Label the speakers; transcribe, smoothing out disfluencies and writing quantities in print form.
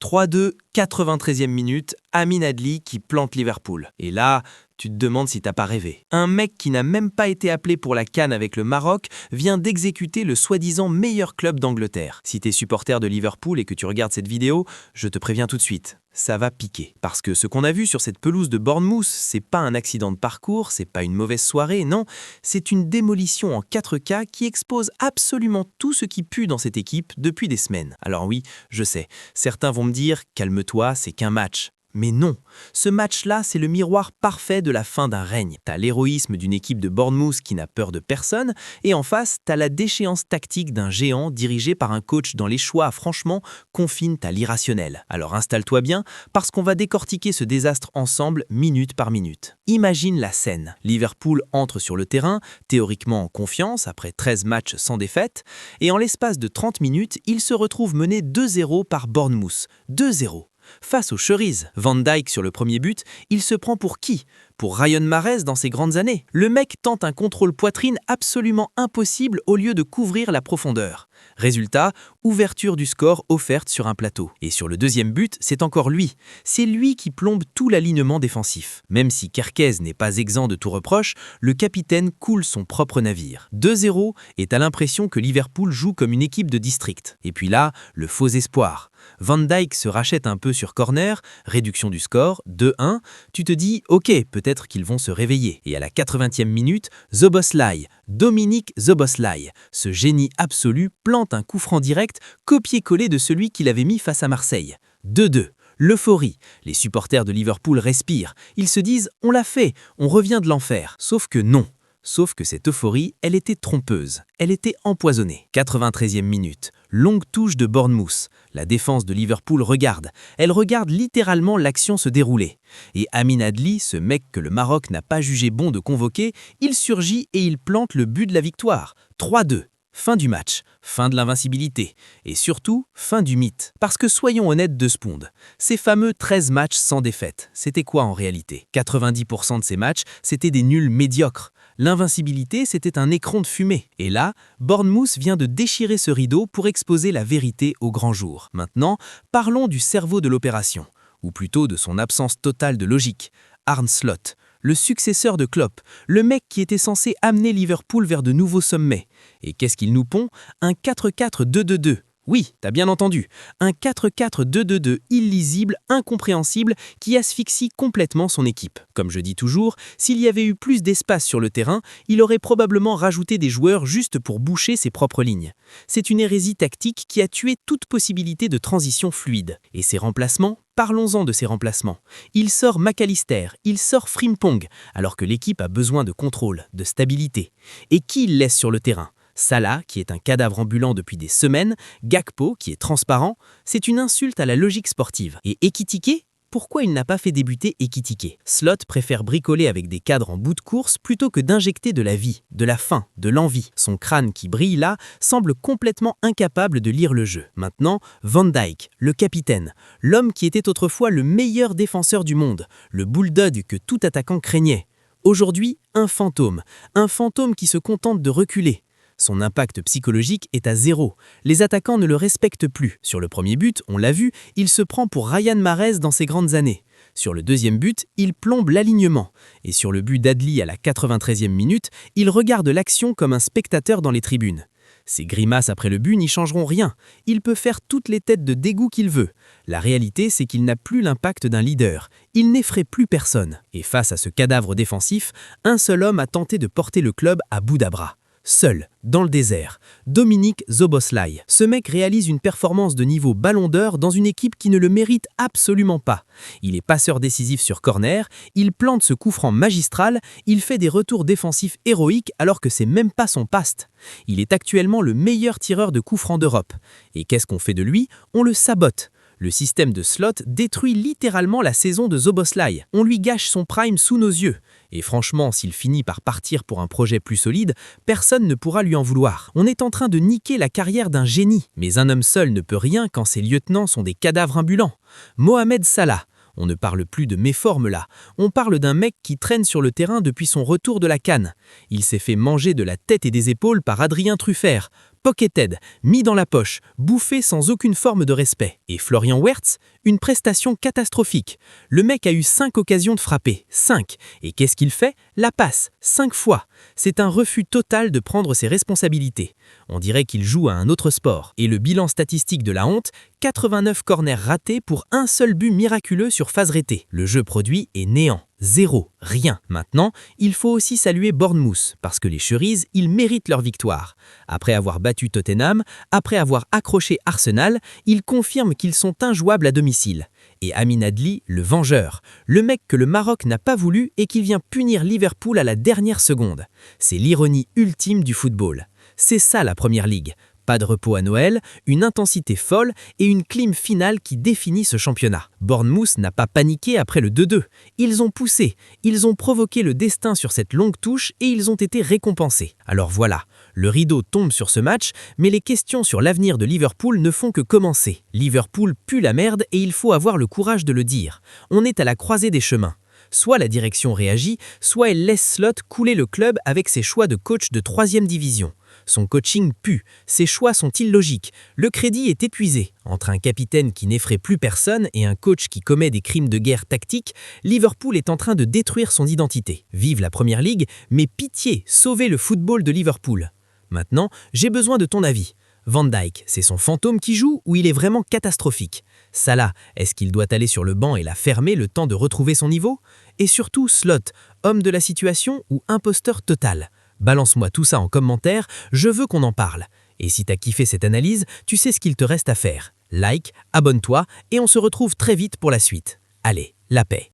Speaker 1: 3-2, 93e minute, Amin Adli qui plante Liverpool. Et là, tu te demandes si t'as pas rêvé. Un mec qui n'a même pas été appelé pour la CAN avec le Maroc vient d'exécuter le soi-disant meilleur club d'Angleterre. Si t'es supporter de Liverpool et que tu regardes cette vidéo, je te préviens tout de suite. Ça va piquer. Parce que ce qu'on a vu sur cette pelouse de Bournemouth, c'est pas un accident de parcours, c'est pas une mauvaise soirée, non, c'est une démolition en 4K qui expose absolument tout ce qui pue dans cette équipe depuis des semaines. Alors oui, je sais, certains vont me dire « calme-toi, c'est qu'un match ». Mais non, ce match-là, c'est le miroir parfait de la fin d'un règne. T'as l'héroïsme d'une équipe de Bournemouth qui n'a peur de personne, et en face, t'as la déchéance tactique d'un géant dirigé par un coach dont les choix, franchement, confinent à l'irrationnel. Alors installe-toi bien, parce qu'on va décortiquer ce désastre ensemble, minute par minute. Imagine la scène. Liverpool entre sur le terrain, théoriquement en confiance, après 13 matchs sans défaite, et en l'espace de 30 minutes, il se retrouve mené 2-0 par Bournemouth. 2-0. Face aux cerises, Van Dijk sur le premier but, il se prend pour qui? Pour Ryan Mahrez dans ses grandes années. Le mec tente un contrôle poitrine absolument impossible au lieu de couvrir la profondeur. Résultat, ouverture du score offerte sur un plateau. Et sur le deuxième but, c'est encore lui. C'est lui qui plombe tout l'alignement défensif. Même si Kerkez n'est pas exempt de tout reproche, le capitaine coule son propre navire. 2-0 et t'as l'impression que Liverpool joue comme une équipe de district. Et puis là, le faux espoir. Van Dijk se rachète un peu sur corner, réduction du score, 2-1. Tu te dis, ok, peut-être qu'ils vont se réveiller. Et à la 80e minute, Szoboszlai, Dominik Szoboszlai, ce génie absolu, plante un coup franc direct, copié-collé de celui qu'il avait mis face à Marseille. 2-2. L'euphorie. Les supporters de Liverpool respirent. Ils se disent « on l'a fait, on revient de l'enfer ». Sauf que non. Sauf que cette euphorie, elle était trompeuse. Elle était empoisonnée. 93e minute. Longue touche de Bournemouth. La défense de Liverpool regarde. Elle regarde littéralement l'action se dérouler. Et Amin Adli, ce mec que le Maroc n'a pas jugé bon de convoquer, il surgit et il plante le but de la victoire. 3-2. Fin du match, fin de l'invincibilité et surtout fin du mythe. Parce que soyons honnêtes de Spound, ces fameux 13 matchs sans défaite, c'était quoi en réalité? 90% de ces matchs, c'était des nuls médiocres. L'invincibilité, c'était un écran de fumée. Et là, Bournemouth vient de déchirer ce rideau pour exposer la vérité au grand jour. Maintenant, parlons du cerveau de l'opération, ou plutôt de son absence totale de logique. Arne Slot, le successeur de Klopp, le mec qui était censé amener Liverpool vers de nouveaux sommets. Et qu'est-ce qu'il nous pond? Un 4-4-2-2-2. Oui, t'as bien entendu, un 4-4-2-2-2 illisible, incompréhensible, qui asphyxie complètement son équipe. Comme je dis toujours, s'il y avait eu plus d'espace sur le terrain, il aurait probablement rajouté des joueurs juste pour boucher ses propres lignes. C'est une hérésie tactique qui a tué toute possibilité de transition fluide. Et ses remplacements? Parlons-en de ses remplacements. Il sort McAllister, il sort Frimpong, alors que l'équipe a besoin de contrôle, de stabilité. Et qui il laisse sur le terrain? Salah, qui est un cadavre ambulant depuis des semaines, Gakpo, qui est transparent, c'est une insulte à la logique sportive. Et Ekitike? Pourquoi il n'a pas fait débuter Ekitike? Slot préfère bricoler avec des cadres en bout de course plutôt que d'injecter de la vie, de la faim, de l'envie. Son crâne qui brille là semble complètement incapable de lire le jeu. Maintenant, Van Dijk, le capitaine, l'homme qui était autrefois le meilleur défenseur du monde, le bulldog que tout attaquant craignait. Aujourd'hui, un fantôme qui se contente de reculer. Son impact psychologique est à zéro. Les attaquants ne le respectent plus. Sur le premier but, on l'a vu, il se prend pour Ryan Mahrez dans ses grandes années. Sur le deuxième but, il plombe l'alignement. Et sur le but d'Adli à la 93e minute, il regarde l'action comme un spectateur dans les tribunes. Ses grimaces après le but n'y changeront rien. Il peut faire toutes les têtes de dégoût qu'il veut. La réalité, c'est qu'il n'a plus l'impact d'un leader. Il n'effraie plus personne. Et face à ce cadavre défensif, un seul homme a tenté de porter le club à bout d'abras. Seul, dans le désert, Dominik Szoboszlai. Ce mec réalise une performance de niveau ballon d'or dans une équipe qui ne le mérite absolument pas. Il est passeur décisif sur corner, il plante ce coup franc magistral, il fait des retours défensifs héroïques alors que c'est même pas son paste. Il est actuellement le meilleur tireur de coups francs d'Europe. Et qu'est-ce qu'on fait de lui? On le sabote. Le système de Slot détruit littéralement la saison de Szoboszlai. On lui gâche son prime sous nos yeux. Et franchement, s'il finit par partir pour un projet plus solide, personne ne pourra lui en vouloir. On est en train de niquer la carrière d'un génie. Mais un homme seul ne peut rien quand ses lieutenants sont des cadavres ambulants. Mohamed Salah. On ne parle plus de méforme là. On parle d'un mec qui traîne sur le terrain depuis son retour de la CAN. Il s'est fait manger de la tête et des épaules par Adrien Truffert. pocketed, mis dans la poche, bouffé sans aucune forme de respect. Et Florian Wirtz, une prestation catastrophique. Le mec a eu 5 occasions de frapper, 5. Et qu'est-ce qu'il fait? La passe, 5 fois. C'est un refus total de prendre ses responsabilités. On dirait qu'il joue à un autre sport. Et le bilan statistique de la honte, 89 corners ratés pour un seul but miraculeux sur phase rétée. Le jeu produit est néant. Zéro, rien. Maintenant, il faut aussi saluer Bournemouth, parce que les Cerises, ils méritent leur victoire. Après avoir battu Tottenham, après avoir accroché Arsenal, ils confirment qu'ils sont injouables à domicile. Et Amin Adli, le vengeur, le mec que le Maroc n'a pas voulu et qui vient punir Liverpool à la dernière seconde. C'est l'ironie ultime du football. C'est ça la Première Ligue. Pas de repos à Noël, une intensité folle et une clim finale qui définit ce championnat. Bournemouth n'a pas paniqué après le 2-2. Ils ont poussé, ils ont provoqué le destin sur cette longue touche et ils ont été récompensés. Alors voilà, le rideau tombe sur ce match, mais les questions sur l'avenir de Liverpool ne font que commencer. Liverpool pue la merde et il faut avoir le courage de le dire. On est à la croisée des chemins. Soit la direction réagit, soit elle laisse Slot couler le club avec ses choix de coach de 3e division. Son coaching pue, ses choix sont illogiques, le crédit est épuisé. Entre un capitaine qui n'effraie plus personne et un coach qui commet des crimes de guerre tactiques, Liverpool est en train de détruire son identité. Vive la Première Ligue, mais pitié, sauvez le football de Liverpool. Maintenant, j'ai besoin de ton avis. Van Dijk, c'est son fantôme qui joue ou il est vraiment catastrophique? Salah, est-ce qu'il doit aller sur le banc et la fermer le temps de retrouver son niveau? Et surtout, Slot, homme de la situation ou imposteur total? Balance-moi tout ça en commentaire, je veux qu'on en parle. Et si t'as kiffé cette analyse, tu sais ce qu'il te reste à faire. Like, abonne-toi et on se retrouve très vite pour la suite. Allez, la paix.